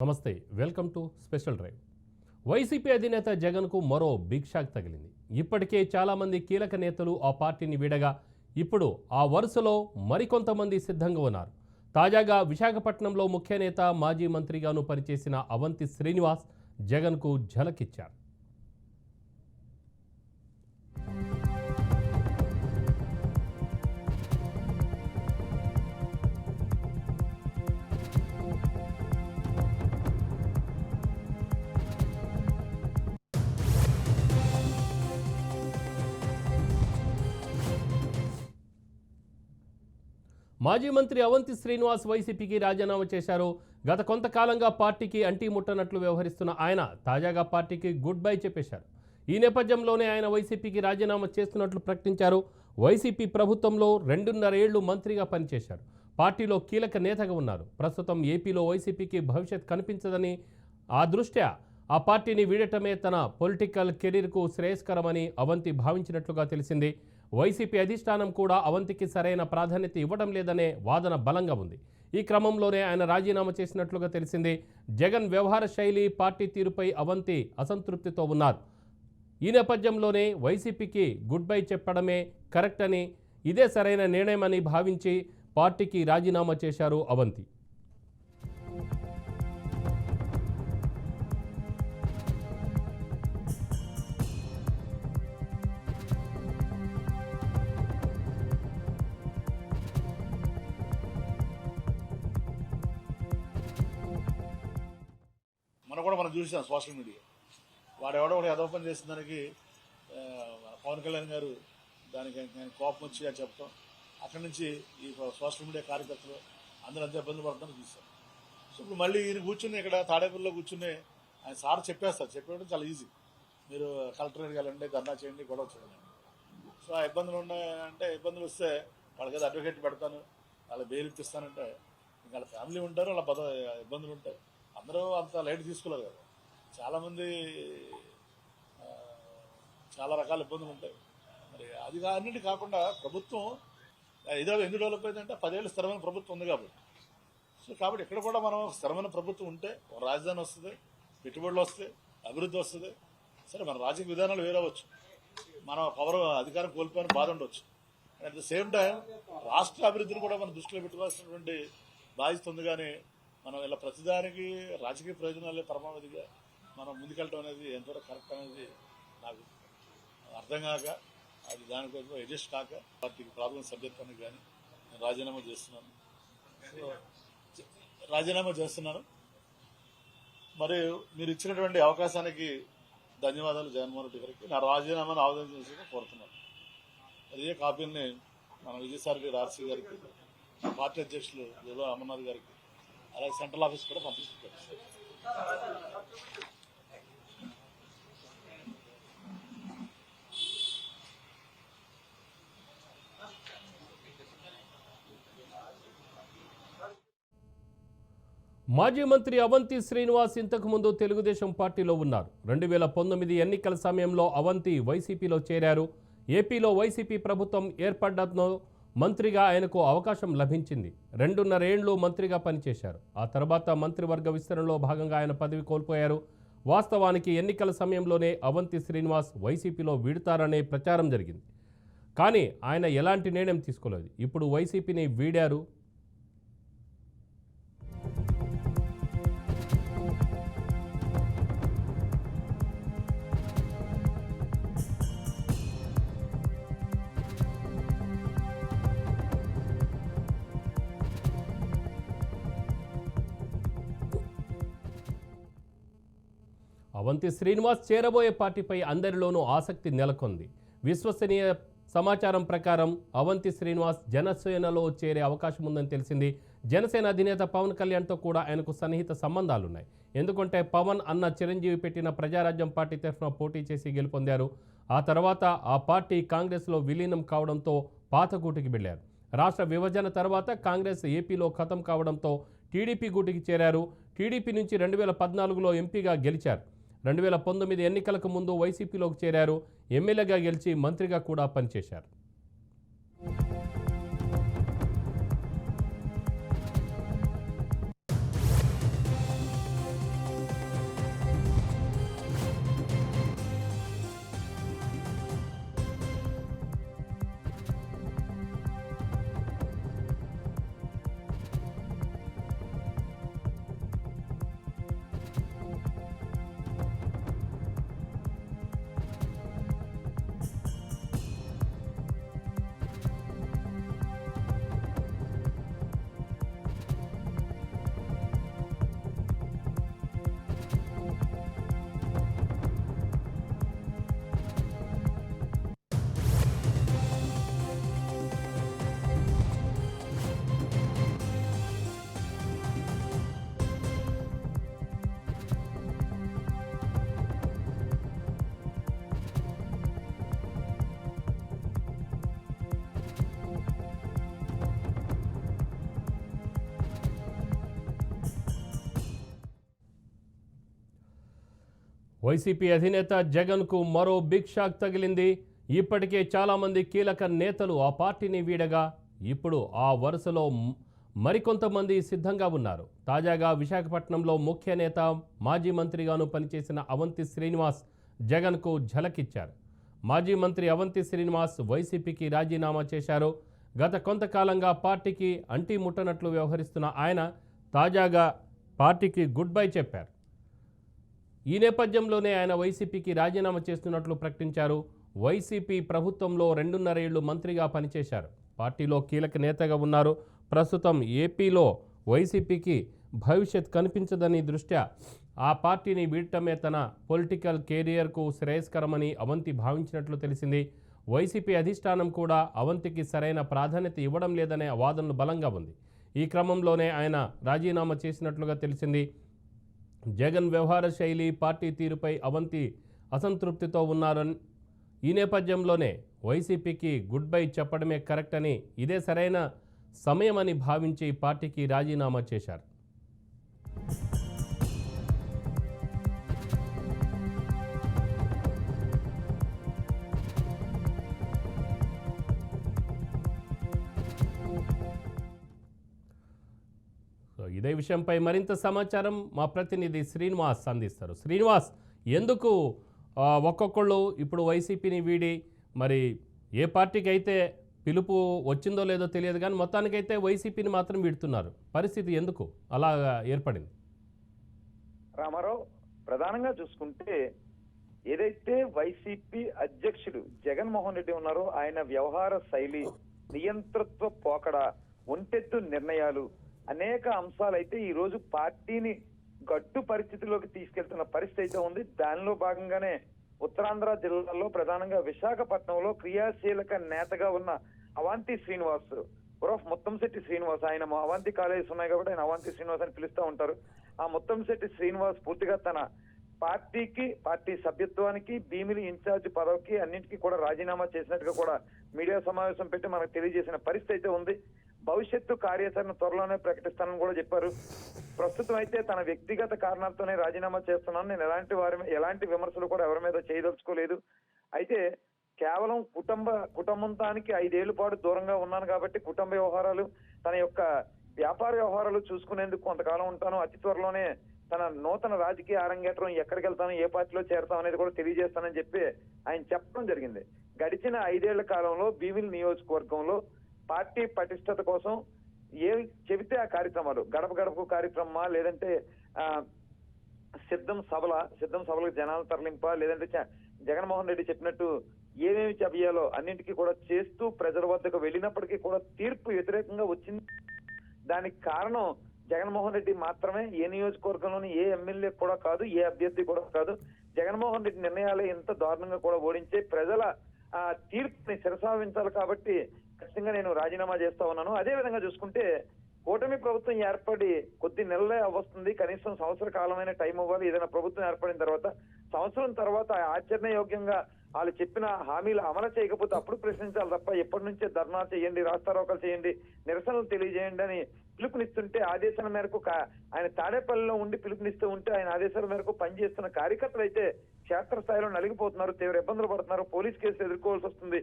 నమస్తే, welcome to special drive. YCP అధినేత జగన్కు మరో బిగ్ షాక్ తగిలింది. ఇప్పటికే చాలామంది కీలక నేతలు ఆ పార్టీని వీడగా ఇప్పుడు ఆ వరుసలో మరికొంతమంది సిద్ధంగా ఉన్నారు. తాజాగా విశాఖపట్నంలో ముఖ్య నేత, మాజీ మంత్రిగాను పనిచేసిన అవంతి శ్రీనివాస్ జగన్కు ఝలకిచ్చారు. మాజీ మంత్రి అవంతి శ్రీనివాస్ వైసీపీకి రాజీనామా చేశారు. గత కొంతకాలంగా పార్టీకి అంటీముట్టనట్లు వ్యవహరిస్తున్న ఆయన తాజాగా పార్టీకి గుడ్ బై చెప్పేశారు. ఈ నేపథ్యంలోనే ఆయన వైసీపీకి రాజీనామా చేస్తున్నట్లు ప్రకటించారు. వైసీపీ ప్రభుత్వంలో 2.5 ఏళ్లు మంత్రిగా పనిచేశారు. పార్టీలో కీలక నేతగా ఉన్నారు. ప్రస్తుతం ఏపీలో వైసీపీకి భవిష్యత్ కనిపించదని, ఆ దృష్ట్యా ఆ పార్టీని వీడటమే తన పొలిటికల్ కెరీర్కు శ్రేయస్కరమని అవంతి భావించినట్లుగా తెలిసింది. వైసీపీ అధిష్టానం కూడా అవంతికి సరైన ప్రాధాన్యత ఇవ్వడం లేదనే వాదన బలంగా ఉంది. ఈ క్రమంలోనే ఆయన రాజీనామా చేసినట్లుగా తెలిసింది. జగన్ వ్యవహార శైలి, పార్టీ తీరుపై అవంతి అసంతృప్తితో ఉన్నారు. ఈ నేపథ్యంలోనే వైసీపీకి గుడ్ బై చెప్పడమే కరెక్ట్ అని, ఇదే సరైన నిర్ణయమని భావించి పార్టీకి రాజీనామా చేశారు అవంతి. మనం చూసాం సోషల్ మీడియా, వాడెవడో ఒకటి ఏదో పని చేసిన దానికి పవన్ కళ్యాణ్ గారు దానికి నేను కోపం వచ్చి అని చెప్తాం. అక్కడి నుంచి ఈ సోషల్ మీడియా కార్యకర్తలు అందరూ అంతా ఇబ్బంది పడతాను చూసాం. సో ఇప్పుడు మళ్ళీ ఈయన కూర్చుని ఇక్కడ తాడేపల్లిలో కూర్చుని ఆయన సార్ చెప్పేయడం చాలా ఈజీ. మీరు కలెక్టరేట్కి వెళ్ళండి, ధర్నా చేయండి, గొడవ చేయండి. సో ఆ ఇబ్బందులు ఉన్నాయంటే, ఇబ్బందులు వస్తే వాళ్ళకి ఏదో అడ్వకేట్ పెడతాను, వాళ్ళ బెయిల్ ఇప్పిస్తానంటే ఇంకా వాళ్ళ ఫ్యామిలీ ఉంటారు, వాళ్ళ ఇబ్బందులు ఉంటాయి. అందరూ అంత లైట్ తీసుకోలేదు కదా. చాలామంది చాలా రకాల ఇబ్బందులు ఉంటాయి. మరి అది అన్నిటి కాకుండా ప్రభుత్వం ఎందుకు డెవలప్ అయిందంటే 10 ఏళ్ళు స్థిరమైన ప్రభుత్వం ఉంది కాబట్టి. సో కాబట్టి ఇక్కడ కూడా మనం స్థిరమైన ప్రభుత్వం ఉంటే ఒక రాజధాని వస్తుంది, పెట్టుబడులు వస్తాయి, అభివృద్ధి వస్తుంది. సరే, మన రాజకీయ విధానాలు వేరవచ్చు, మనం అధికారం కోల్పోయిన బాధ ఉండవచ్చు. అట్ ద సేమ్ టైం రాష్ట్ర అభివృద్ధిని కూడా మనం దృష్టిలో పెట్టుకోవాల్సినటువంటి బాధ్యత ఉంది. కానీ మనం ఇలా ప్రతిదానికి రాజకీయ ప్రయోజనాలే పరమావధిగా మనం ముందుకెళ్ళడం అనేది ఎంతవరకు కరెక్ట్ అనేది నాకు అర్థం కాక, అది దానికోసం అడ్జస్ట్ కాక పార్టీకి ప్రాబ్లం సభ్యత్వానికి కానీ నేను రాజీనామా చేస్తున్నాను. మరి మీరు ఇచ్చినటువంటి అవకాశానికి ధన్యవాదాలు జగన్మోహన్ రెడ్డి గారికి. నా రాజీనామాను ఆవేదన చేసి కోరుతున్నాను. అదే కాపీని మన విజయసాయి రెడ్డి ఆర్సీ గారికి, పార్టీ అధ్యక్షులు జలో అమర్నాథ్ గారికి, అలాగే సెంట్రల్ ఆఫీస్ కూడా పంపిస్తారు. మాజీ మంత్రి అవంతి శ్రీనివాస్ ఇంతకు ముందు తెలుగుదేశం పార్టీలో ఉన్నారు. 2019 ఎన్నికల సమయంలో అవంతి వైసీపీలో చేరారు. ఏపీలో వైసీపీ ప్రభుత్వం ఏర్పడడంతో మంత్రిగా ఆయనకు అవకాశం లభించింది. 2.5 ఏళ్లు మంత్రిగా పనిచేశారు. ఆ తర్వాత మంత్రివర్గ విస్తరణలో భాగంగా ఆయన పదవి కోల్పోయారు. వాస్తవానికి ఎన్నికల సమయంలోనే అవంతి శ్రీనివాస్ వైసీపీలో వీడుతారనే ప్రచారం జరిగింది. కానీ ఆయన ఎలాంటి నిర్ణయం తీసుకోలేదు. ఇప్పుడు వైసీపీని వీడారు. అవంతి శ్రీనివాస్ చేరబోయే పార్టీపై అందరిలోనూ ఆసక్తి నెలకొంది. విశ్వసనీయ సమాచారం ప్రకారం అవంతి శ్రీనివాస్ జనసేనలో చేరే అవకాశం ఉందని తెలిసింది. జనసేన అధినేత పవన్ కళ్యాణ్తో కూడా ఆయనకు సన్నిహిత సంబంధాలున్నాయి. ఎందుకంటే పవన్ అన్న చిరంజీవి పెట్టిన ప్రజారాజ్యం పార్టీ తరఫున పోటీ చేసి గెలుపొందారు. ఆ తర్వాత ఆ పార్టీ కాంగ్రెస్లో విలీనం కావడంతో పాత గూటికి వెళ్లారు. రాష్ట్ర విభజన తర్వాత కాంగ్రెస్ ఏపీలో ఖతం కావడంతో టీడీపీ గూటికి చేరారు. టీడీపీ నుంచి 2014లో ఎంపీగా గెలిచారు. 2019 ఎన్నికలకు ముందు వైసీపీలోకి చేరారు. ఎమ్మెల్యేగా గెలిచి మంత్రిగా కూడా పనిచేశారు. వైసీపీ అధినేత జగన్కు మరో బిగ్ షాక్ తగిలింది. ఇప్పటికే చాలామంది కీలక నేతలు ఆ పార్టీని వీడగా ఇప్పుడు ఆ వరుసలో మరికొంతమంది సిద్ధంగా ఉన్నారు. తాజాగా విశాఖపట్నంలో ముఖ్య నేత, మాజీ మంత్రిగాను పనిచేసిన అవంతి శ్రీనివాస్ జగన్కు ఝలకిచ్చారు. మాజీ మంత్రి అవంతి శ్రీనివాస్ వైసీపీకి రాజీనామా చేశారు. గత కొంతకాలంగా పార్టీకి అంటీ ముట్టనట్లు వ్యవహరిస్తున్న ఆయన తాజాగా పార్టీకి గుడ్ బై చెప్పారు. ఈ నేపథ్యంలోనే ఆయన వైసీపీకి రాజీనామా చేస్తున్నట్లు ప్రకటించారు. వైసీపీ ప్రభుత్వంలో 2.5 ఏళ్లు మంత్రిగా పనిచేశారు. పార్టీలో కీలక నేతగా ఉన్నారు. ప్రస్తుతం ఏపీలో వైసీపీకి భవిష్యత్ కనిపించదని దృష్ట్యా ఆ పార్టీని వీడటమే తన పొలిటికల్ కెరియర్కు శ్రేయస్కరమని అవంతి భావించినట్లు తెలిసింది. వైసీపీ అధిష్టానం కూడా అవంతికి సరైన ప్రాధాన్యత ఇవ్వడం లేదనే వాదనలు బలంగా ఉంది. ఈ క్రమంలోనే ఆయన రాజీనామా చేసినట్లుగా తెలిసింది. జగన్ వ్యవహార శైలి, పార్టీ తీరుపై అవంతి అసంతృప్తితో ఉన్నారని, ఈ నేపథ్యంలోనే వైసీపీకి గుడ్ బై చెప్పడమే కరెక్ట్ అని, ఇదే సరైన సమయమని భావించి పార్టీకి రాజీనామా చేశారు. ఇదే విషయంపై మరింత సమాచారం మా ప్రతినిధి శ్రీనివాస్ అందిస్తారు. శ్రీనివాస్, ఎందుకు ఒక్కొక్కళ్ళు ఇప్పుడు వైసీపీని వీడి మరి ఏ పార్టీకి అయితే పిలుపు వచ్చిందో లేదో తెలియదు, కానీ మొత్తానికైతే వైసీపీని మాత్రం వీడుతున్నారు. పరిస్థితి ఎందుకు అలా ఏర్పడింది? రామారావు, ప్రధానంగా చూసుకుంటే ఏదైతే వైసీపీ అధ్యక్షుడు జగన్మోహన్ రెడ్డి ఉన్నారో ఆయన వ్యవహార శైలి, నియంతృత్వ పోకడ, ఒంటెత్తు నిర్ణయాలు, అనేక అంశాలైతే ఈ రోజు పార్టీని గట్టు పరిస్థితిలోకి తీసుకెళ్తున్న పరిస్థితి అయితే ఉంది. దానిలో భాగంగానే ఉత్తరాంధ్ర జిల్లాలో ప్రధానంగా విశాఖపట్నంలో క్రియాశీలక నేతగా ఉన్న అవంతి శ్రీనివాస్ ఉరఫ్ ముత్తంశెట్టి శ్రీనివాస్, ఆయన అవంతి కాలేజెస్ ఉన్నాయి కాబట్టి ఆయన అవంతి శ్రీనివాస్ అని పిలుస్తూ ఉంటారు. ఆ ముత్తంశెట్టి శ్రీనివాస్ పూర్తిగా తన పార్టీకి, పార్టీ సభ్యత్వానికి, భీమిలి ఇన్ఛార్జ్ పదవికి అన్నింటికీ కూడా రాజీనామా చేసినట్టుగా కూడా మీడియా సమావేశం పెట్టి మనకు తెలియజేసిన పరిస్థితి అయితే ఉంది. భవిష్యత్తు కార్యాచరణ త్వరలోనే ప్రకటిస్తానని కూడా చెప్పారు. ప్రస్తుతం అయితే తన వ్యక్తిగత కారణాలతోనే రాజీనామా చేస్తున్నాను, నేను ఎలాంటి విమర్శలు కూడా ఎవరి మీద చేయదలుచుకోలేదు. అయితే కేవలం కుటుంబానికి 5 ఏళ్ల పాటు దూరంగా ఉన్నాను కాబట్టి కుటుంబ వ్యవహారాలు, తన యొక్క వ్యాపార వ్యవహారాలు చూసుకునేందుకు కొంతకాలం ఉంటాను. అతి త్వరలోనే తన నూతన రాజకీయ అరంగేట్రం, ఎక్కడికి వెళ్తాను, ఏ పార్టీలో చేరతాం అనేది కూడా తెలియజేస్తానని చెప్పి ఆయన చెప్పడం జరిగింది. గడిచిన 5 ఏళ్ల కాలంలో భీమిలి నియోజకవర్గంలో పార్టీ పటిష్టత కోసం ఏ చెబితే ఆ కార్యక్రమాలు, గడప గడపకు కార్యక్రమమా, లేదంటే సిద్ధం సభలకు జనాల తరలింప, లేదంటే జగన్మోహన్ రెడ్డి చెప్పినట్టు ఏమేమి చెప్పాలో అన్నింటికీ కూడా చేస్తూ ప్రజల వద్దకు వెళ్ళినప్పటికీ కూడా తీర్పు వ్యతిరేకంగా వచ్చింది. దానికి కారణం జగన్మోహన్ రెడ్డి మాత్రమే. ఏ నియోజకవర్గంలోని ఏ ఎమ్మెల్యే కూడా కాదు, ఏ అభ్యర్థి కూడా కాదు. జగన్మోహన్ రెడ్డి నిర్ణయాలే ఇంత దారుణంగా కూడా ఓడించే ప్రజల తీర్పుని శిరసావించాలి కాబట్టి ఖచ్చితంగా నేను రాజీనామా చేస్తా ఉన్నాను. అదే విధంగా చూసుకుంటే కూటమి ప్రభుత్వం ఏర్పడి కొద్ది నెలలే అవస్తుంది, కనీసం సంవత్సర కాలమైన టైం ఇవ్వాలి. ఏదైనా ప్రభుత్వం ఏర్పడిన తర్వాత సంవత్సరం తర్వాత ఆచరణయోగ్యంగా వాళ్ళు చెప్పిన హామీలు అమలు చేయకపోతే అప్పుడు ప్రశ్నించాలి తప్ప ఎప్పటి నుంచే ధర్నా చేయండి, రాస్తారోకలు చేయండి, నిరసనలు తెలియజేయండి అని పిలుపునిస్తుంటే, ఆదేశాల మేరకు ఆయన తాడేపల్లిలో ఉండి పిలుపునిస్తూ ఉంటే ఆయన ఆదేశాల మేరకు పనిచేస్తున్న కార్యకర్తలు అయితే క్షేత్రస్థాయిలో నలిగిపోతున్నారు, తీవ్ర ఇబ్బందులు పడుతున్నారు, పోలీస్ కేసులు ఎదుర్కోవాల్సి వస్తుంది,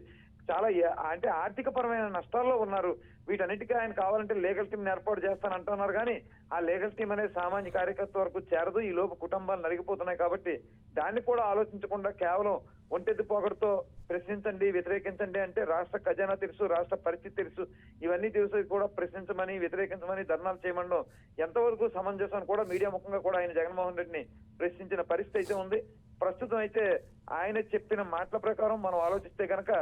చాలా అంటే ఆర్థిక పరమైన నష్టాల్లో ఉన్నారు. వీటన్నిటికీ ఆయన కావాలంటే లీగల్ టీం ఏర్పాటు చేస్తానంటున్నారు, కానీ ఆ లీగల్ టీం అనేది సామాన్య కార్యకర్త వరకు చేరదు. ఈ లోపు కుటుంబాలు నలిగిపోతున్నాయి కాబట్టి దాన్ని కూడా ఆలోచించకుండా కేవలం ఒంటెద్దు పోగడతో ప్రశ్నించండి, వ్యతిరేకించండి అంటే రాష్ట్ర ఖజానా తెలుసు, రాష్ట్ర పరిస్థితి తెలుసు, ఇవన్నీ తెలుసు కూడా ప్రశ్నించమని, వ్యతిరేకించమని ధర్నాలు చేయమండం ఎంతవరకు సమంజసం కూడా మీడియా ముఖంగా కూడా ఆయన జగన్మోహన్ రెడ్డిని ప్రశ్నించిన పరిస్థితి అయితే ఉంది. ప్రస్తుతం అయితే ఆయన చెప్పిన మాటల ప్రకారం మనం ఆలోచిస్తే కనుక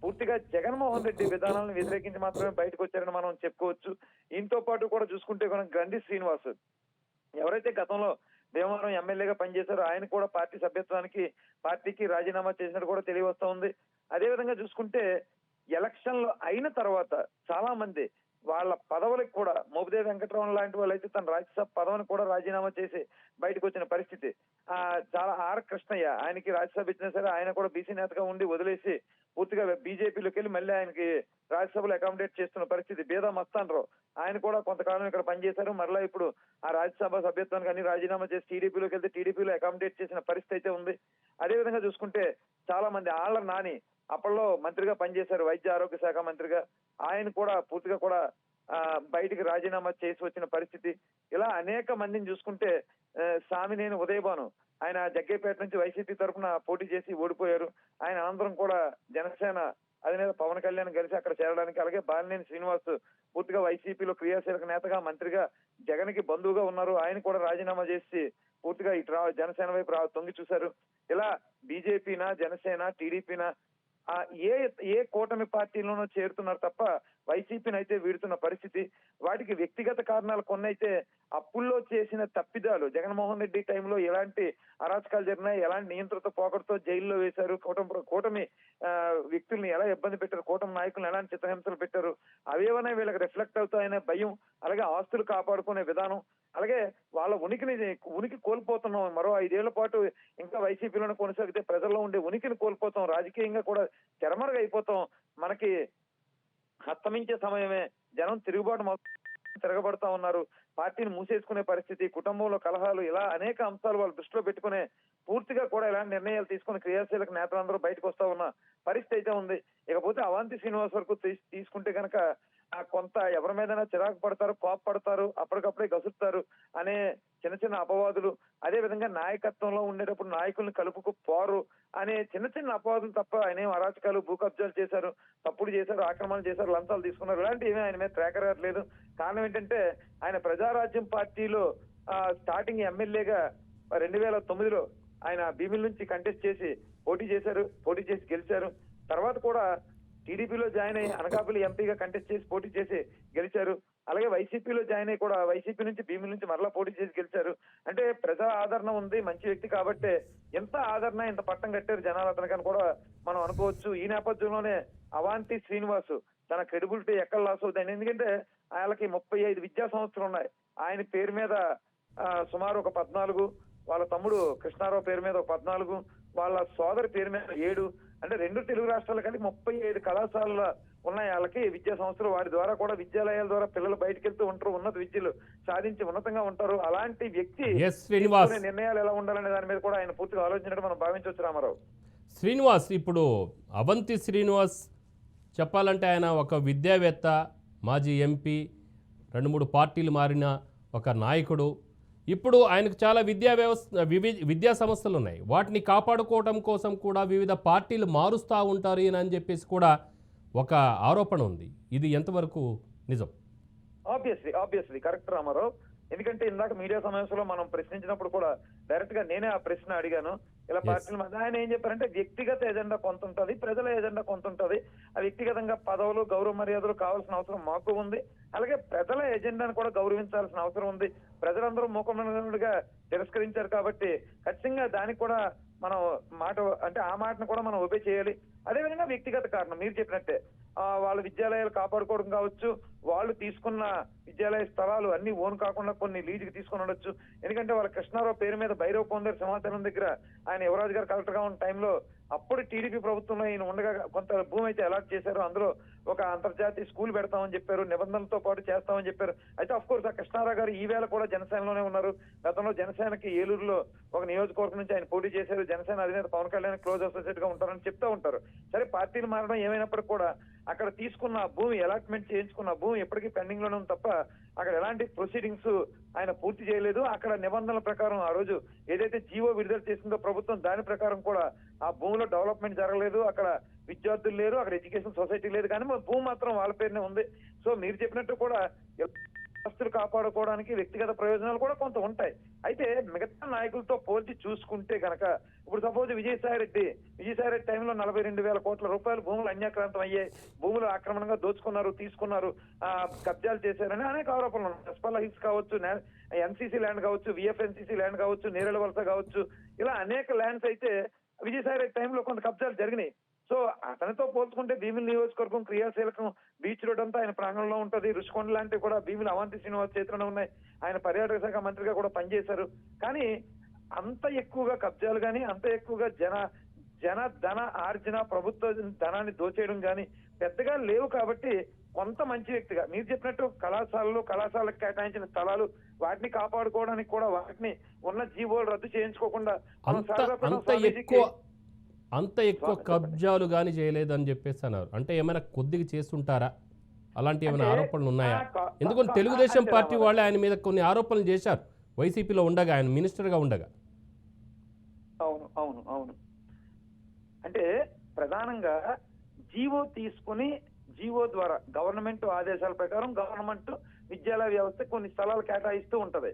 పూర్తిగా జగన్మోహన్ రెడ్డి విధానాలను వ్యతిరేకించి మాత్రమే బయటకు వచ్చారని మనం చెప్పుకోవచ్చు. దీంతో పాటు కూడా చూసుకుంటే గండి శ్రీనివాస్ ఎవరైతే గతంలో భీమవరం ఎమ్మెల్యేగా పనిచేశారో ఆయన కూడా పార్టీ సభ్యత్వానికి, పార్టీకి రాజీనామా చేసినట్టు కూడా తెలియవస్తా ఉంది. అదేవిధంగా చూసుకుంటే ఎలక్షన్లు అయిన తర్వాత చాలా మంది వాళ్ళ పదవులకు కూడా మోపిదేవి వెంకటరమణ లాంటి వాళ్ళు అయితే తన రాజ్యసభ పదవిని కూడా రాజీనామా చేసి బయటకు వచ్చిన పరిస్థితి. చాలా ఆర్ కృష్ణయ్య, ఆయనకి రాజ్యసభ ఇచ్చినా సరే ఆయన కూడా బీసీ నేతగా ఉండి వదిలేసి పూర్తిగా బీజేపీలోకి వెళ్ళి మళ్ళీ ఆయనకి రాజ్యసభలో అకామిడేట్ చేస్తున్న పరిస్థితి. బేదా మస్తాన్ రావు, ఆయన కూడా కొంతకాలం ఇక్కడ పనిచేశారు, మరలా ఇప్పుడు ఆ రాజ్యసభ సభ్యత్వానికి అన్ని రాజీనామా చేసి టీడీపీలోకి వెళ్తే టీడీపీలో అకామిడేట్ చేసిన పరిస్థితి అయితే ఉంది. అదే విధంగా చూసుకుంటే చాలా మంది ఆళ్ల నాని అప్పట్లో మంత్రిగా పనిచేశారు, వైద్య ఆరోగ్య శాఖ మంత్రిగా, ఆయన కూడా పూర్తిగా కూడా బయటికి రాజీనామా చేసి వచ్చిన పరిస్థితి. ఇలా అనేక మందిని చూసుకుంటే సామినేని ఉదయభాను, ఆయన జగ్గేపేట నుంచి వైసీపీ తరఫున పోటీ చేసి ఓడిపోయారు. ఆయన అనంతరం కూడా జనసేన అధినేత పవన్ కళ్యాణ్ కలిసి అక్కడ చేరడానికి, అలాగే బాలినేని శ్రీనివాస్ పూర్తిగా వైసీపీలో క్రియాశీలక నేతగా మంత్రిగా జగన్ కి బంధువుగా ఉన్నారు, ఆయన కూడా రాజీనామా చేసి పూర్తిగా ఇటు జనసేన వైపు తొంగి చూశారు. ఇలా బీజేపీనా జనసేన టీడీపీనా ఏ కూటమి పార్టీలోనూ చేరుతున్నారు తప్ప వైసీపీని అయితే వీడుతున్న పరిస్థితి. వాటికి వ్యక్తిగత కారణాలు కొన్ని అయితే అప్పుల్లో చేసిన తప్పిదాలు, జగన్మోహన్ రెడ్డి టైంలో ఎలాంటి అరాచకాలు జరిగినాయి, ఎలాంటి నియంత్రిత పోకడతో జైల్లో వేశారు, కూటమి వ్యక్తుల్ని ఎలా ఇబ్బంది పెట్టారు, కూటమి నాయకులను ఎలాంటి చిత్రహింసలు పెట్టారు, అవేవనే వీళ్ళకి రిఫ్లెక్ట్ అవుతాయనే భయం, అలాగే ఆస్తులు కాపాడుకునే విధానం, అలాగే వాళ్ళ ఉనికి కోల్పోతున్నాం. మరో 5 ఏళ్ల పాటు ఇంకా వైసీపీలోనే కొనసాగితే ప్రజల్లో ఉండే ఉనికిని కోల్పోతాం, రాజకీయంగా కూడా తెరమరుగు అయిపోతాం, మనకి హస్తమించే సమయమే, జనం తిరగబడతా ఉన్నారు, పార్టీని మూసేసుకునే పరిస్థితి, కుటుంబంలో కలహాలు, ఇలా అనేక అంశాలు వాళ్ళు దృష్టిలో పెట్టుకునే పూర్తిగా కూడా ఇలాంటి నిర్ణయాలు తీసుకుని క్రియాశీలక నేతలందరూ బయటకు వస్తా ఉన్న పరిస్థితి అయితే ఉంది. ఇకపోతే అవంతి శ్రీనివాస్ వరకు తీసుకుంటే కనుక కొంత ఎవరి మీదైనా చిరాకు పడతారు, కోపపడతారు, అప్పటికప్పుడే గసురుతారు అనే చిన్న చిన్న అపవాదులు, అదే విధంగా నాయకత్వంలో ఉండేటప్పుడు నాయకుల్ని కలుపుకు పోరు అనే చిన్న చిన్న అపవాదులు తప్ప ఆయన ఏం అరాచకాలు, భూ కబ్జాలు చేశారు, తప్పుడు చేశారు, ఆక్రమణలు చేశారు, లంచాలు తీసుకున్నారు, ఇలాంటి ఏమీ ఆయన మీద ట్రాకర్ లేదు. కారణం ఏంటంటే ఆయన ప్రజారాజ్యం పార్టీలో స్టార్టింగ్ ఎమ్మెల్యేగా 2009లో ఆయన భీమిల నుంచి కంటెస్ట్ చేసి పోటీ చేసి గెలిచారు. తర్వాత కూడా టీడీపీలో జాయిన్ అయ్యి అనకాపల్లి ఎంపీగా కంటెస్ట్ చేసి పోటీ చేసి గెలిచారు. అలాగే వైసీపీలో జాయిన్ అయ్యి కూడా వైసీపీ నుంచి భీమిల నుంచి మరలా పోటీ చేసి గెలిచారు. అంటే ప్రజా ఆదరణ ఉంది, మంచి వ్యక్తి కాబట్టే ఎంత ఆదరణ, ఎంత పట్టం కట్టారు జనాలు అతనికని కూడా మనం అనుకోవచ్చు. ఈ నేపథ్యంలోనే అవంతి శ్రీనివాస్ తన క్రెడిబిలిటీ ఎక్కడ లాస్ అవుతాయి, ఎందుకంటే ఆయనకి 35 విద్యా సంస్థలు ఉన్నాయి. ఆయన పేరు మీద సుమారు ఒక 14, వాళ్ళ తమ్ముడు కృష్ణారావు పేరు మీద ఒక 14, వాళ్ళ సోదరి పేరు మీద 7, అంటే 2 తెలుగు రాష్ట్రాలు కలిపి 35 కళాశాలలు ఉన్నాయి వాళ్ళకి విద్యా సంస్థలు. వారి ద్వారా కూడా విద్యాలయాల ద్వారా పిల్లలు బయటకు వెళ్తూ ఉంటారు, ఉన్నత విద్యలు సాధించి ఉన్నతంగా ఉంటారు. అలాంటి వ్యక్తి నిర్ణయాలు ఎలా ఉండాలనే దాని మీద కూడా ఆయన పూర్తిగా ఆలోచించినట్టు మనం భావించవచ్చు. రామారావు శ్రీనివాస్, ఇప్పుడు అవంతి శ్రీనివాస్ చెప్పాలంటే ఆయన ఒక విద్యావేత్త, మాజీ ఎంపీ, 2-3 పార్టీలు మారిన ఒక నాయకుడు. ఇప్పుడు ఆయనకు చాలా విద్యా సంస్థలు ఉన్నాయి, వాటిని కాపాడుకోవడం కోసం కూడా వివిధ పార్టీలు మారుస్తూ ఉంటారు అని చెప్పేసి కూడా ఒక ఆరోపణ ఉంది. ఇది ఎంతవరకు నిజం? Obviously correct Ramarao. ఎందుకంటే ఇందాక మీడియా సమావేశంలో మనం ప్రశ్నించినప్పుడు కూడా డైరెక్ట్ గా నేనే ఆ ప్రశ్న అడిగాను. ఇలా పార్టీల మధ్య ఆయన ఏం చెప్పారంటే వ్యక్తిగత ఎజెండా కొంత ఉంటది, ప్రజల ఎజెండా కొంత ఉంటది. ఆ వ్యక్తిగతంగా పదవులు, గౌరవ మర్యాదలు కావాల్సిన అవసరం మాకు ఉంది, అలాగే ప్రజల ఎజెండాను కూడా గౌరవించాల్సిన అవసరం ఉంది. ప్రజలందరూ మూకమ్మగా తిరస్కరించారు కాబట్టి ఖచ్చితంగా దానికి కూడా మనం ఆ మాటను కూడా మనం ఒబే చేయాలి. అదేవిధంగా వ్యక్తిగత కారణం మీరు చెప్పినట్టే వాళ్ళ విద్యాలయాలు కాపాడుకోవడం కావచ్చు, వాళ్ళు తీసుకున్న విద్యాలయ స్థలాలు అన్ని ఓన్ కాకుండా కొన్ని లీజుకి తీసుకుని ఉండొచ్చు. ఎందుకంటే వాళ్ళ కృష్ణారావు పేరు మీద భైరవ కొందరు సింహాచలం దగ్గర ఆయన యువరాజు గారు కలెక్టర్ గా ఉన్న టైంలో అప్పుడు టీడీపీ ప్రభుత్వంలో ఈయన ఉండగా కొంత భూమి అయితే అలాట్ చేశారు. అందులో ఒక అంతర్జాతీయ స్కూల్ పెడతామని చెప్పారు, నిబంధనలతో పాటు చేస్తామని చెప్పారు. అయితే అఫ్ కోర్స్ ఆ కృష్ణారావు గారు ఈవేళ కూడా జనసేనలోనే ఉన్నారు. గతంలో జనసేనకి ఏలూరులో ఒక నియోజకవర్గం నుంచి ఆయన పోటీ చేశారు. జనసేన అధినేత పవన్ కళ్యాణ్ క్లోజ్ అసోసియేట్ గా ఉంటారని చెప్తూ ఉంటారు. సరే పార్టీలు మారడం ఏమైనప్పటికీ కూడా అక్కడ తీసుకున్న భూమి, అలాట్మెంట్ చేయించుకున్న భూమి ఎప్పటికీ పెండింగ్ లోనే ఉంది తప్ప అక్కడ ఎలాంటి ప్రొసీడింగ్స్ ఆయన పూర్తి చేయలేదు. అక్కడ నిబంధనల ప్రకారం ఆ రోజు ఏదైతే జీవో విడుదల చేసిందో ప్రభుత్వం దాని ప్రకారం కూడా ఆ భూమిలో డెవలప్మెంట్ జరగలేదు. అక్కడ విద్యార్థులు లేరు, అక్కడ ఎడ్యుకేషన్ సొసైటీ లేదు, కానీ భూమి మాత్రం వాళ్ళ పేరునే ఉంది. సో మీరు చెప్పినట్టు కూడా ఆస్తులు కాపాడుకోవడానికి వ్యక్తిగత ప్రయోజనాలు కూడా కొంత ఉంటాయి. అయితే మిగతా నాయకులతో పోల్చి చూసుకుంటే గనక ఇప్పుడు సపోజ్ విజయసాయి రెడ్డి టైంలో 42,000 కోట్ల రూపాయలు భూములు అన్యాక్రాంతం అయ్యాయి, భూములు ఆక్రమణంగా దోచుకున్నారు, తీసుకున్నారు, కబ్జాలు చేశారని అనేక ఆరోపణలు ఉన్నాయి. ఎస్పల్లా హిల్స్ కావచ్చు, ఎన్సీసీ ల్యాండ్ కావచ్చు, విఎఫ్ఎన్సీసీ ల్యాండ్ కావచ్చు, నేరేళ్ల వలస కావచ్చు, ఇలా అనేక ల్యాండ్స్ అయితే విజయసాయి రెడ్డి టైంలో కొంత కబ్జాలు జరిగినాయి. సో అతనితో పోల్చుకుంటే భీమిలి నియోజకవర్గం క్రియాశీలకం బీచ్ రోడ్ అంతా ఆయన ప్రాంగణంలో ఉంటది. రుషికొండ లాంటివి కూడా భీమిలి అవంతి శ్రీనివాస్ చేతిలోనే ఉన్నాయి. ఆయన పర్యాటక శాఖ మంత్రిగా కూడా పనిచేశారు. కానీ అంత ఎక్కువగా కబ్జాలు కానీ, అంత ఎక్కువగా జన ధన ఆర్జన, ప్రభుత్వ ధనాన్ని దోచేయడం కానీ పెద్దగా లేవు. కాబట్టి కొంత మంచి వ్యక్తిగా మీరు చెప్పినట్టు కళాశాలకు కేటాయించిన స్థలాలు వాటిని కాపాడుకోవడానికి కూడా వాటిని ఉన్న జీవోలు రద్దు చేయించుకోకుండా మనం సరదాగా స్వామీజీకి అంత ఎక్కువ కబ్జాలు కానీ చేయలేదని చెప్పేసి అన్నారు. అంటే ఏమైనా కొద్దిగా చేస్తుంటారా? అలాంటి ఏమైనా ఆరోపణలు ఉన్నాయా? ఎందుకంటే తెలుగుదేశం పార్టీ వాళ్ళే ఆయన మీద కొన్ని ఆరోపణలు చేశారు వైసీపీలో ఉండగా, ఆయన మినిస్టర్గా ఉండగా. అవును అవును అవును అంటే ప్రధానంగా జీవో తీసుకుని జీవో ద్వారా గవర్నమెంట్ ఆదేశాల ప్రకారం గవర్నమెంట్ విద్యాలయ వ్యవస్థ కొన్ని స్థలాలు కేటాయిస్తూ ఉంటది.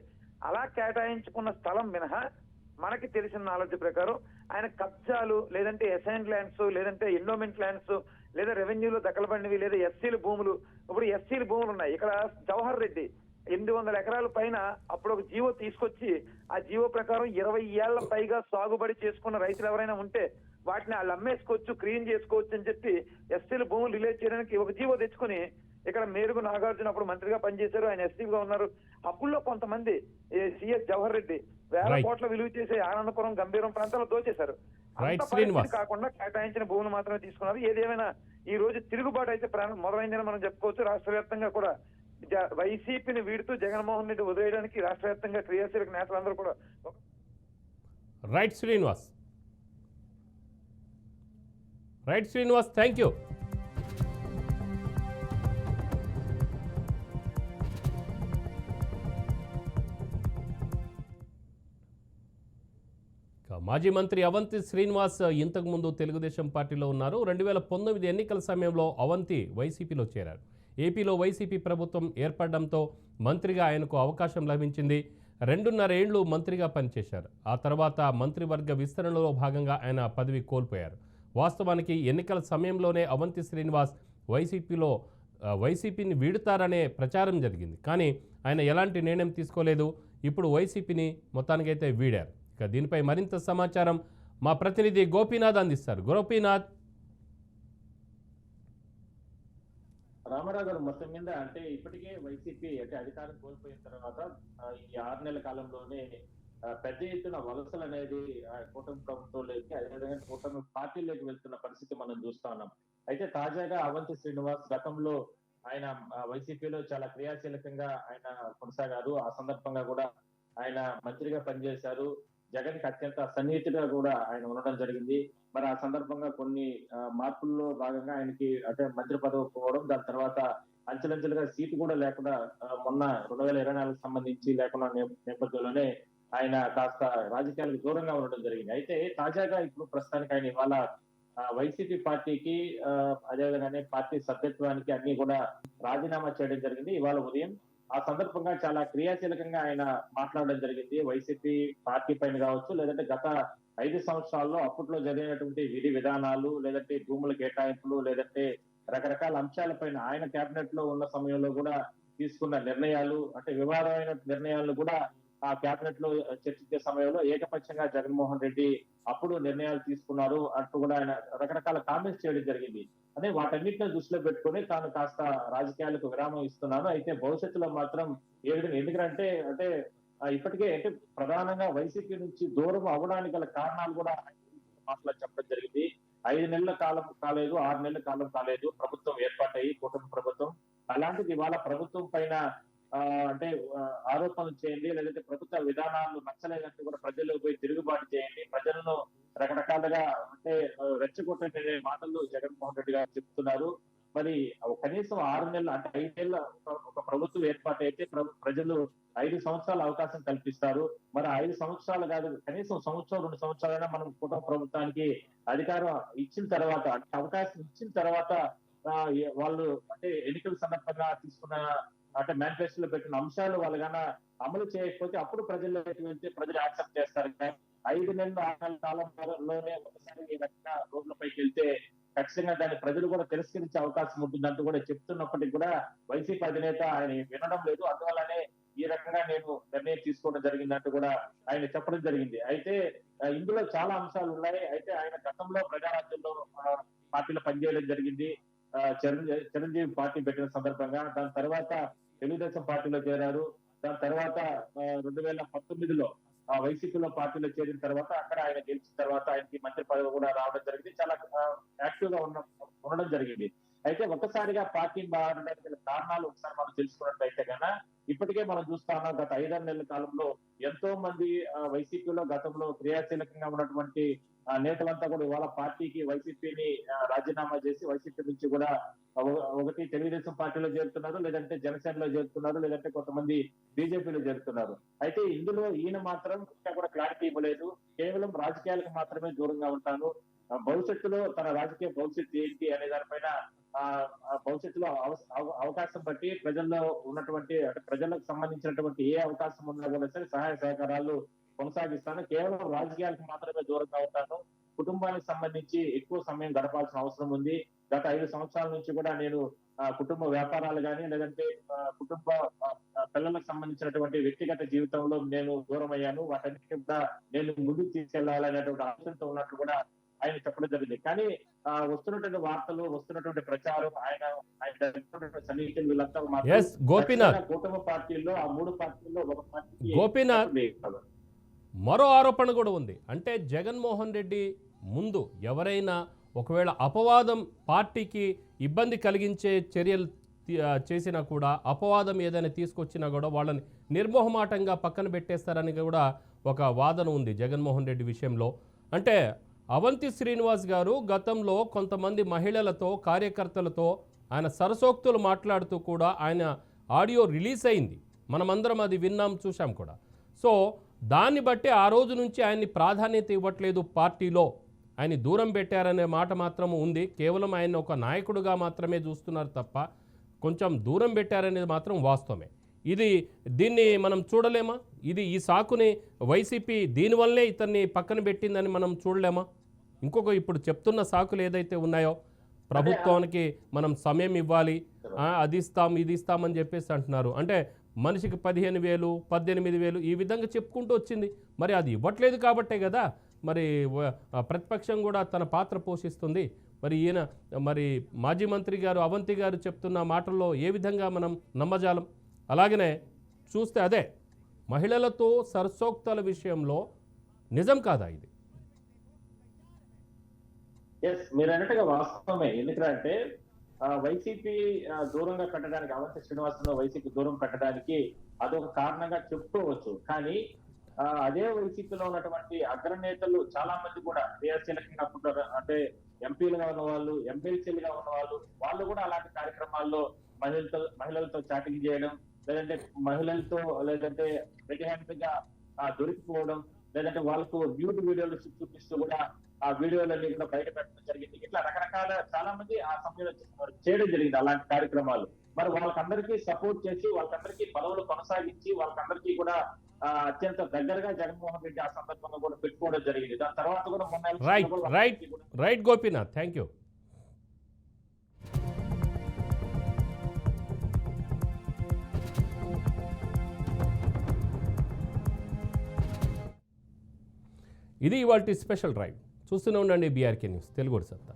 అలా కేటాయించుకున్న స్థలం మినహా మనకి తెలిసిన నాలెడ్జ్ ప్రకారం ఆయన కబ్జాలు, లేదంటే అసైన్ ల్యాండ్స్, లేదంటే ఎండోమెంట్ ల్యాండ్స్, లేదా రెవెన్యూలో దక్కలబండివి, లేదా ఎస్సీల భూములు. ఇప్పుడు ఎస్సీల భూములు ఉన్నాయి. ఇక్కడ జవహర్ రెడ్డి 800 ఎకరాల పైన అప్పుడు ఒక జీవో తీసుకొచ్చి ఆ జీవో ప్రకారం 20 ఏళ్ల పైగా సాగుబడి చేసుకున్న రైతులు ఎవరైనా ఉంటే వాటిని వాళ్ళు అమ్మేసుకోవచ్చు, క్లీన్ చేసుకోవచ్చు అని చెప్పి ఎస్సీల భూములు రిలీజ్ చేయడానికి ఒక జీవో తెచ్చుకుని ఇక్కడ మేరుగు నాగార్జున అప్పుడు మంత్రిగా పనిచేశారు. ఆయన ఎస్సీగా ఉన్నారు. అప్పుల్లో కొంతమంది సిఎస్ జవహర్ రెడ్డి వేల కోట్ల విలువ చేసే ఆనందపురం, గంభీరం ప్రాంతాల్లో దోచేశారు. అంత పరిస్థితి కాకుండా కేటాయించిన భూములు మాత్రమే తీసుకున్నారు. ఏదేమైనా ఈ రోజు తిరుగుబాటు అయితే మొదలైందని మనం చెప్పుకోవచ్చు. రాష్ట్ర వ్యాప్తంగా కూడా వైసీపీని వీడుతూ జగన్మోహన్ రెడ్డి వదిలేయడానికి రాష్ట్ర వ్యాప్తంగా క్రియాశీలక నేతలందరూ కూడా రైట్ శ్రీనివాస్, థ్యాంక్ యూ. మాజీ మంత్రి అవంతి శ్రీనివాస్ ఇంతకుముందు తెలుగుదేశం పార్టీలో ఉన్నారు. 2019 ఎన్నికల సమయంలో అవంతి వైసీపీలో చేరారు. ఏపీలో వైసీపీ ప్రభుత్వం ఏర్పడడంతో మంత్రిగా ఆయనకు అవకాశం లభించింది. 2.5 ఏళ్లు మంత్రిగా పనిచేశారు. ఆ తర్వాత మంత్రివర్గ విస్తరణలో భాగంగా ఆయన పదవి కోల్పోయారు. వాస్తవానికి ఎన్నికల సమయంలోనే అవంతి శ్రీనివాస్ వైసీపీని వీడుతారనే ప్రచారం జరిగింది. కానీ ఆయన ఎలాంటి నిర్ణయం తీసుకోలేదు. ఇప్పుడు వైసీపీని మొత్తానికైతే వీడారు. ఇక దీనిపై మరింత సమాచారం మా ప్రతినిధి గోపీనాథ్ అందిస్తారు. గోపీనాథ్. రామారావు గారు, మొత్తం మీద అంటే ఇప్పటికే వైసీపీ అంటే అధికారం కోల్పోయిన తర్వాత ఈ 6 నెలల కాలంలోనే పెద్ద ఎత్తున వలసలు అనేది కూటమి ప్రభుత్వంలోకి, అదేవిధంగా కూటమి పార్టీలోకి వెళ్తున్న పరిస్థితి మనం చూస్తా ఉన్నాం. అయితే తాజాగా అవంతి శ్రీనివాస్ గతంలో ఆయన వైసీపీలో చాలా క్రియాశీలకంగా ఆయన కొనసాగారు. ఆ సందర్భంగా కూడా ఆయన మంత్రిగా పనిచేశారు. జగన్ కి అత్యంత సన్నిహితుగా కూడా ఆయన ఉండడం జరిగింది. మరి ఆ సందర్భంగా కొన్ని మార్పుల్లో భాగంగా ఆయనకి అంటే మంత్రి పదవి పోవడం, దాని తర్వాత అంచెలంచెలుగా సీటు కూడా లేకుండా మొన్న 2024 సంబంధించి లేకుండా నేపథ్యంలోనే ఆయన కాస్త రాజకీయాలకు దూరంగా ఉండడం జరిగింది. అయితే తాజాగా ఇప్పుడు ప్రస్తుతానికి ఆయన ఇవాళ వైసీపీ పార్టీకి అదేవిధంగానే పార్టీ సభ్యత్వానికి అన్ని కూడా రాజీనామా చేయడం జరిగింది ఇవాళ ఉదయం. ఆ సందర్భంగా చాలా క్రియాశీలకంగా ఆయన మాట్లాడడం జరిగింది. వైసీపీ పార్టీ పైన కావచ్చు, లేదంటే గత 5 సంవత్సరాల్లో అప్పట్లో జరిగినటువంటి విధి విధానాలు, లేదంటే భూముల కేటాయింపులు, లేదంటే రకరకాల అంశాలపైన ఆయన కేబినెట్ లో ఉన్న సమయంలో కూడా తీసుకున్న నిర్ణయాలు, అంటే వివాదమైన నిర్ణయాలను కూడా ఆ కేబినెట్ లో చర్చించే సమయంలో ఏకపక్షంగా జగన్మోహన్ రెడ్డి అప్పుడు నిర్ణయాలు తీసుకున్నారు అంటూ కూడా ఆయన రకరకాల కామెంట్స్ చేయడం జరిగింది. అదే వాటన్నిటిని దృష్టిలో పెట్టుకుని తాను కాస్త రాజకీయాలకు విరామం ఇస్తున్నాను. అయితే భవిష్యత్తులో మాత్రం ఏ విధంగా, ఎందుకంటే అంటే ఇప్పటికే అంటే ప్రధానంగా వైసీపీ నుంచి దూరం అవ్వడానికి గల కారణాలు కూడా మాటలు చెప్పడం జరిగింది. 5 నెలల కాలం కాలేదు, 6 నెలల కాలం కాలేదు ప్రభుత్వం ఏర్పాటయ్యి, కూటమి ప్రభుత్వం. అలాంటిది ఇవాళ ప్రభుత్వం పైన అంటే ఆరోపణలు చేయండి, లేదంటే ప్రభుత్వ విధానాలు నచ్చలేదంటే కూడా ప్రజల్లోకి పోయి తిరుగుబాటు చేయండి, ప్రజలను రకరకాలుగా అంటే రెచ్చగొట్టే మాటలు జగన్మోహన్ రెడ్డి గారు చెప్తున్నారు. మరి కనీసం 6 నెలలు అంటే 5 నెలల ఒక ప్రభుత్వం ఏర్పాటైతే ప్రజలు 5 సంవత్సరాల అవకాశం కల్పిస్తారు. మరి 5 సంవత్సరాలు కాదు, కనీసం సంవత్సరం 2 సంవత్సరాలైనా మనం కుటుంబ ప్రభుత్వానికి అధికారం ఇచ్చిన తర్వాత, అంటే అవకాశం ఇచ్చిన తర్వాత వాళ్ళు అంటే ఎన్నికల సందర్భంగా తీసుకున్న అంటే మేనిఫెస్టోలో పెట్టిన అంశాలు వాళ్ళు కన్నా అమలు చేయకపోతే అప్పుడు ప్రజల్లోకి వెళ్తే ప్రజలు యాక్సెప్ట్ చేస్తారు. 5 నెలలు 6 నెలల కాలంలోనే ఒకసారి ఈ రకంగా రోడ్లపైకి వెళ్తే ఖచ్చితంగా దాన్ని ప్రజలు కూడా తిరస్కరించే అవకాశం ఉంటుందంటూ కూడా చెప్తున్నప్పటికీ కూడా వైసీపీ అధినేత ఆయన వినడం లేదు. అందువల్లనే ఈ రకంగా నేను నిర్ణయం తీసుకోవడం జరిగిందంటూ కూడా ఆయన చెప్పడం జరిగింది. అయితే ఇందులో చాలా అంశాలు ఉన్నాయి. అయితే ఆయన గతంలో ప్రజారాజ్యంలో పార్టీలో పనిచేయడం జరిగింది. చిరంజీవి పార్టీ పెట్టిన సందర్భంగా. దాని తర్వాత తెలుగుదేశం పార్టీలో చేరారు. దాని తర్వాత 2019లో వైసీపీలో పార్టీలో చేరిన తర్వాత అక్కడ ఆయన గెలిచిన తర్వాత ఆయనకి మంత్రి పదవి కూడా రావడం జరిగింది. చాలా యాక్టివ్ గా ఉండడం జరిగింది. అయితే ఒక్కసారిగా పార్టీ మారడానికి గల కారణాలు ఒకసారి మనం తెలుసుకున్నట్లయితే కనుక ఇప్పటికే మనం చూస్తా ఉన్నాం గత 5-6 నెలల కాలంలో ఎంతో మంది వైసీపీలో గతంలో క్రియాశీలకంగా ఉన్నటువంటి నేతలంతా కూడా ఇవాళ పార్టీకి వైసీపీని రాజీనామా చేసి వైసీపీ నుంచి కూడా ఒకటి తెలుగుదేశం పార్టీలో చేరుతున్నారు, లేదంటే జనసేనలో చేరుతున్నారు, లేదంటే కొంతమంది బీజేపీలో చేరుతున్నారు. అయితే ఇందులో ఈయన మాత్రం ఇంకా కూడా క్లారిటీ ఇవ్వలేదు. కేవలం రాజకీయాలకు మాత్రమే దూరంగా ఉంటాను, భవిష్యత్తులో తన రాజకీయ భవిష్యత్తు ఏంటి అనే దానిపైన భవిష్యత్తులో అవకాశం బట్టి ప్రజల్లో ఉన్నటువంటి ప్రజలకు సంబంధించినటువంటి ఏ అవకాశం ఉన్నా కూడా సరే సహాయ సహకారాలు కొనసాగిస్తాను, కేవలం రాజకీయాలకు మాత్రమే దూరంగా ఉంటాను, కుటుంబానికి సంబంధించి ఎక్కువ సమయం గడపాల్సిన అవసరం ఉంది. గత 5 సంవత్సరాల నుంచి కూడా నేను కుటుంబ వ్యాపారాలు కానీ లేదంటే కుటుంబ పిల్లలకు సంబంధించినటువంటి వ్యక్తిగత జీవితంలో నేను దూరం అయ్యాను, వాటన్నిటి కూడా నేను ముందుకు తీసుకెళ్లాలనేటువంటి ఆలోచనతో ఉన్నట్లు కూడా ఆయన చెప్పడం జరిగింది. కానీ వస్తున్నటువంటి వార్తలు, వస్తున్నటువంటి ప్రచారం, ఆయన సన్నిహితులు వీళ్ళంతా గోపీనాథ్ కుటుంబ పార్టీల్లో ఆ 3 పార్టీల్లో ఒక పార్టీ గోపీనాథ్ మరో ఆరోపణ కూడా ఉంది. అంటే జగన్మోహన్ రెడ్డి ముందు ఎవరైనా ఒకవేళ అపవాదం పార్టీకి ఇబ్బంది కలిగించే చర్యలు చేసినా కూడా, అపవాదం ఏదైనా తీసుకొచ్చినా కూడా వాళ్ళని నిర్మోహమాటంగా పక్కన పెట్టేస్తారని కూడా ఒక వాదన ఉంది జగన్మోహన్ రెడ్డి విషయంలో. అంటే అవంతి శ్రీనివాస్ గారు గతంలో కొంతమంది మహిళలతో, కార్యకర్తలతో ఆయన సరసోక్తులు మాట్లాడుతూ కూడా ఆయన ఆడియో రిలీజ్ అయింది. మనమందరం అది విన్నాం, చూసాం కూడా. సో దాన్ని బట్టి ఆ రోజు నుంచి ఆయన్ని ప్రాధాన్యత ఇవ్వట్లేదు, పార్టీలో ఆయన దూరం పెట్టారనే మాట మాత్రం ఉంది. కేవలం ఆయన ఒక నాయకుడుగా మాత్రమే చూస్తున్నారు తప్ప కొంచెం దూరం పెట్టారనేది మాత్రం వాస్తవమే. దీన్ని మనం చూడలేమా? ఈ సాకుని వైసీపీ దీనివల్లే ఇతన్ని పక్కన పెట్టిందని మనం చూడలేమా? ఇంకొక ఇప్పుడు చెప్తున్న సాకులు ఏదైతే ఉన్నాయో, ప్రభుత్వానికి మనం సమయం ఇవ్వాలి, అది ఇస్తాం ఇది ఇస్తామని చెప్పేసి అంటున్నారు. అంటే మనిషికి 15,000, 18,000 ఈ విధంగా చెప్పుకుంటూ వచ్చింది. మరి అది ఇవ్వట్లేదు కాబట్టే కదా మరి ప్రతిపక్షం కూడా తన పాత్ర పోషిస్తుంది. మరి ఈయన మాజీ మంత్రి గారు అవంతి గారు చెప్తున్న మాటల్లో ఏ విధంగా మనం నమ్మజాలం? అలాగనే చూస్తే అదే మహిళలతో సరసోక్తల విషయంలో నిజం కాదా ఇది? మీరు అన్నట్టుగా వాస్తవమే. ఎందుకంటే వైసీపీ దూరంగా పెట్టడానికి, అవంతి శ్రీనివాసరావు వైసీపీ దూరం పెట్టడానికి అదొక కారణంగా చెప్పుకోవచ్చు. కానీ అదే వైసీపీలో ఉన్నటువంటి అగ్రనేతలు చాలా మంది కూడా క్రియాశీలకంగా ఉంటారు. అంటే ఎంపీలుగా ఉన్న వాళ్ళు, ఎమ్మెల్సీలుగా ఉన్న వాళ్ళు కూడా అలాంటి కార్యక్రమాల్లో మహిళలతో చాటింగ్ చేయడం, లేదంటే మహిళలతో లేదంటే రెడీ హ్యాండ్ గా దొరికిపోవడం, లేదంటే వాళ్ళకు బ్యూటీ వీడియోలు చూపిస్తూ కూడా ఆ వీడియోలన్నీ కూడా బయట పెట్టడం జరిగింది. ఇట్లా రకరకాల చాలా మంది ఆ సమయంలో చేయడం జరిగింది అలాంటి కార్యక్రమాలు. మరి వాళ్ళకందరికీ సపోర్ట్ చేసి, వాళ్ళకందరికీ పదవులు కొనసాగించి, వాళ్ళకందరికీ కూడా అత్యంత దగ్గరగా జగన్మోహన్ రెడ్డి ఆ సందర్భంగా కూడా పెట్టుకోవడం జరిగింది. దాని తర్వాత కూడా రైట్ గోపీనాథ్, థ్యాంక్ యూ. ఇది ఇవాల్టి స్పెషల్ డ్రైవ్. చూస్తూనే ఉండండి బీఆర్కే న్యూస్ తెలుగు సత్తా.